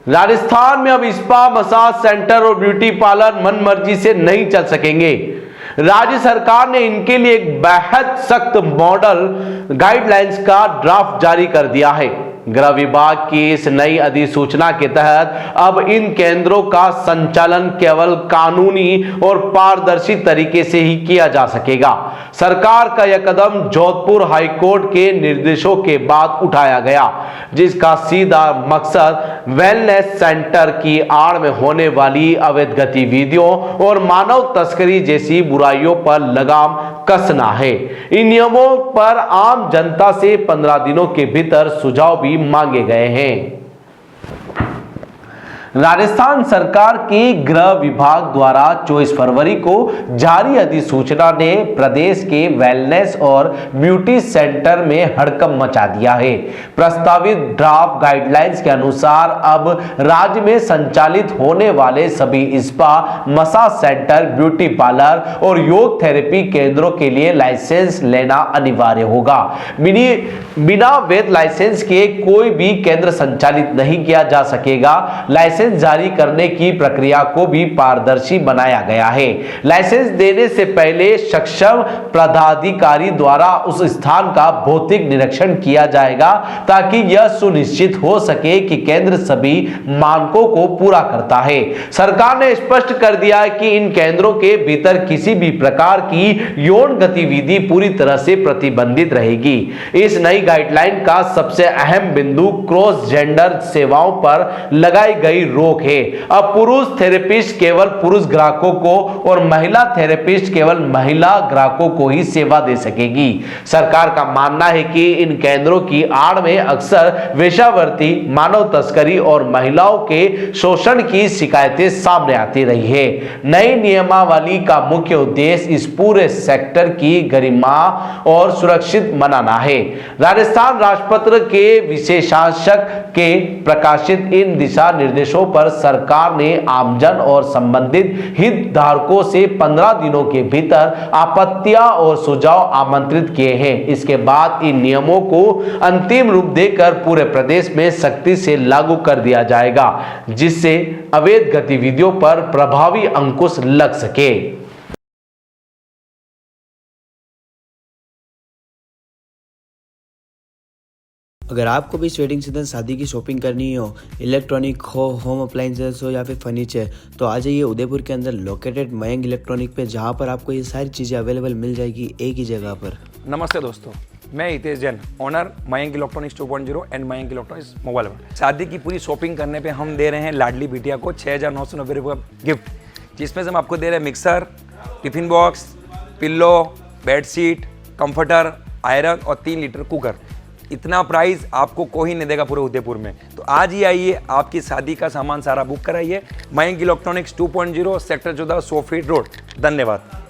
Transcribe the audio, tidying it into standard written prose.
राजस्थान में अब spa, massage centre और ब्यूटी पार्लर मन मर्जी से नहीं चल सकेंगे। राज्य सरकार ने इनके लिए एक बेहद सख्त मॉडल गाइडलाइंस का ड्राफ्ट जारी कर दिया है। गृह विभाग की इस नई अधिसूचना के तहत अब इन केंद्रों का संचालन केवल कानूनी और पारदर्शी तरीके से ही किया जा सकेगा। सरकार का यह कदम जोधपुर हाईकोर्ट के निर्देशों के बाद उठाया गया, जिसका सीधा मकसद वेलनेस सेंटर की आड़ में होने वाली अवैध गतिविधियों और मानव तस्करी जैसी बुराइयों पर लगाम कसना है। इन नियमों पर आम जनता से 15 दिनों के भीतर सुझाव भी मांगे गए हैं। राजस्थान सरकार के गृह विभाग द्वारा 24 फरवरी को जारी अधिसूचना ने प्रदेश के वेलनेस और ब्यूटी सेंटर में हड़कंप मचा दिया है। प्रस्तावित ड्राफ्ट गाइडलाइंस के अनुसार अब राज्य में संचालित होने वाले सभी spa, massage centre, beauty parlour और योग थेरेपी केंद्रों के लिए लाइसेंस लेना अनिवार्य होगा। बिना वैध लाइसेंस के कोई भी केंद्र संचालित नहीं किया जा सकेगा। लाइसेंस जारी करने की प्रक्रिया को भी पारदर्शी बनाया गया है। लाइसेंस देने से पहले सक्षम पदाधिकारी द्वारा उस स्थान का भौतिक निरीक्षण किया जाएगा, ताकि यह सुनिश्चित हो सके कि केंद्र सभी मानकों को पूरा करता है। सरकार ने स्पष्ट कर दिया है कि इन केंद्रों के भीतर किसी भी प्रकार की यौन गतिविधि पूरी तरह से प्रतिबंधित रहेगी। इस नई गाइडलाइन का सबसे अहम बिंदु क्रॉस जेंडर सेवाओं पर लगाई गई रोक है। अब पुरुष थेरेपिस्ट केवल पुरुष ग्राहकों को और महिला थेरेपिस्ट केवल महिला ग्राहकों को ही सेवा दे सकेगी। सरकार का मानना है कि इन केंद्रों की आड़ में अक्सर वेश्यावृत्ति, मानव तस्करी और महिलाओं के शोषण की शिकायतें सामने आती रही है। नई नियमावली का मुख्य उद्देश्य इस पूरे सेक्टर की गरिमा और सुरक्षित बनाना है। राजस्थान राजपत्र के विशेषांशक के प्रकाशित इन दिशा निर्देशों पर सरकार ने आमजन और संबंधित हितधारकों से 15 दिनों के भीतर आपत्तियां और सुझाव आमंत्रित किए हैं। इसके बाद इन नियमों को अंतिम रूप देकर पूरे प्रदेश में सख्ती से लागू कर दिया जाएगा, जिससे अवैध गतिविधियों पर प्रभावी अंकुश लग सके। अगर आपको भी इस वेडिंग सीजन शादी की शॉपिंग करनी हो, इलेक्ट्रॉनिक हो, होम अप्लाइंसेस हो या फिर फर्नीचर, तो आ जाइए उदयपुर के अंदर लोकेटेड मयंक इलेक्ट्रॉनिक पे, जहां पर आपको ये सारी चीज़ें अवेलेबल मिल जाएगी एक ही जगह पर। नमस्ते दोस्तों, मैं Hitesh Jain, owner Mayank electronics 2.0 and Mayank electronics mobile world. शादी की पूरी शॉपिंग करने पे हम दे रहे हैं लाडली बिटिया को 6,990 रुपये का गिफ्ट, जिसमें से हम आपको दे रहे हैं mixer, tiffin box, pillow, bedsheet, comforter, iron और 3 लीटर कुकर। इतना प्राइस आपको कोई नहीं देगा पूरे उदयपुर में। तो आज ही आइए, आपकी शादी का सामान सारा बुक कराइए। Mayank electronics 2.0 sector 14 100 feet road. धन्यवाद।